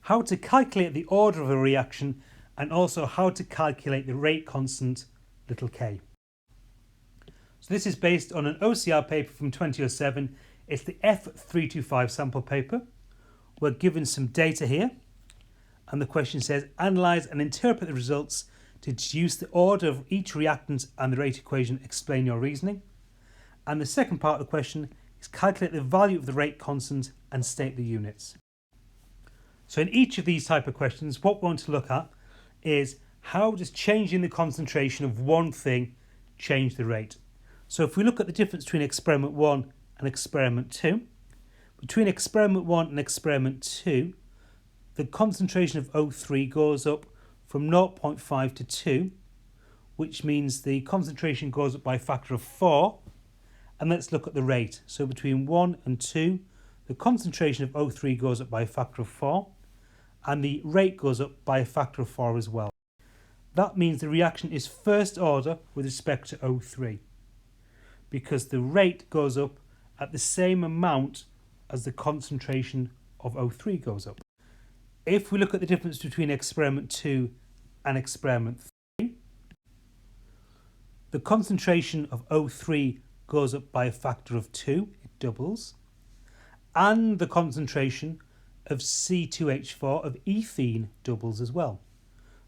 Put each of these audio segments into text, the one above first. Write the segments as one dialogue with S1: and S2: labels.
S1: how to calculate the order of a reaction, and also how to calculate the rate constant little k. So this is based on an OCR paper from 2007. It's the F325 sample paper. We're given some data here, and the question says analyse and interpret the results to deduce the order of each reactant and the rate equation. Explain your reasoning. And the second part of the question is calculate the value of the rate constant and state the units. So in each of these type of questions, what we want to look at is how does changing the concentration of one thing change the rate. So if we look at the difference between experiment 1 and experiment 2, between experiment 1 and experiment 2, the concentration of O3 goes up from 0.5 to 2, which means the concentration goes up by a factor of 4. And let's look at the rate. So between 1 and 2, the concentration of O3 goes up by a factor of 4, and the rate goes up by a factor of 4 as well. That means the reaction is first order with respect to O3, because the rate goes up at the same amount as the concentration of O3 goes up. If we look at the difference between experiment 2 and experiment 3, the concentration of O3 goes up by a factor of 2, it doubles, and the concentration of C2H4 of ethene doubles as well.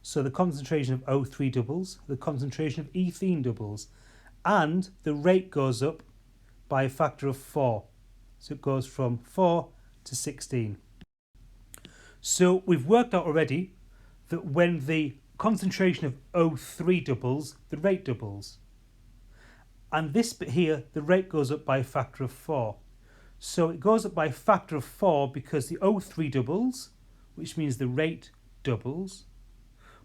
S1: So the concentration of O3 doubles, the concentration of ethene doubles, and the rate goes up by a factor of 4. So it goes from 4 to 16. So we've worked out already that when the concentration of O3 doubles, the rate doubles. And this bit here, the rate goes up by a factor of 4. So it goes up by a factor of 4 because the O3 doubles, which means the rate doubles.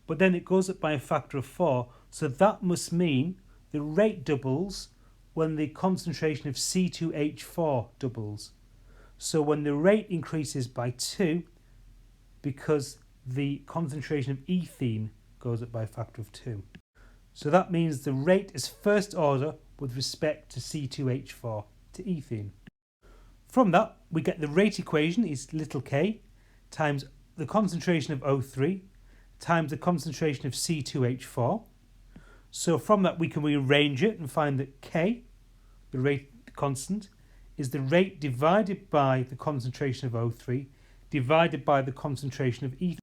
S1: But then it goes up by a factor of 4. So that must mean the rate doubles when the concentration of C2H4 doubles. So when the rate increases by 2, because the concentration of ethene goes up by a factor of 2. So that means the rate is first order with respect to C2H4 to ethene. From that, we get the rate equation is little k times the concentration of O3 times the concentration of C2H4. So from that, we can rearrange it and find that k, the rate constant, is the rate divided by the concentration of O3 divided by the concentration of ethene.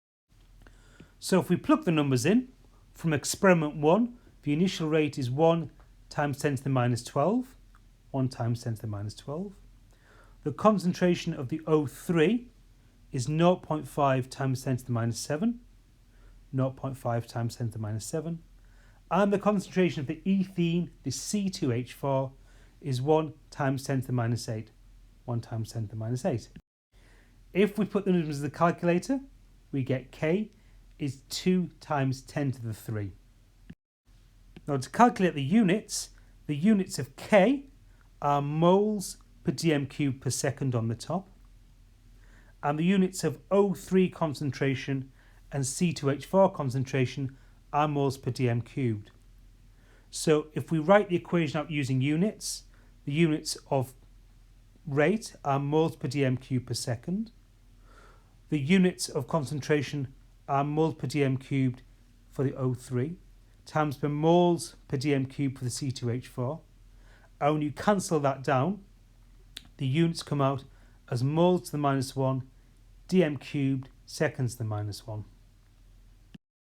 S1: So if we plug the numbers in, from experiment 1, the initial rate is 1 times 10 to the minus 12, 1 times 10 to the minus 12. The concentration of the O3 is 0.5 times 10 to the minus 7, 0.5 times 10 to the minus 7. And the concentration of the ethene, the C2H4, is 1 times 10 to the minus 8, 1 times 10 to the minus 8. If we put the numbers in the calculator, we get K is 2 times 10 to the 3. Now to calculate the units of K are moles per dm cubed per second on the top, and the units of O3 concentration and C2H4 concentration are moles per dm cubed. So if we write the equation out using units, the units of rate are moles per dm cubed per second. The units of concentration are moles per dm cubed for the O3 times per moles per dm cubed for the C2H4. And when you cancel that down, the units come out as moles to the minus 1, dm cubed seconds to the minus 1.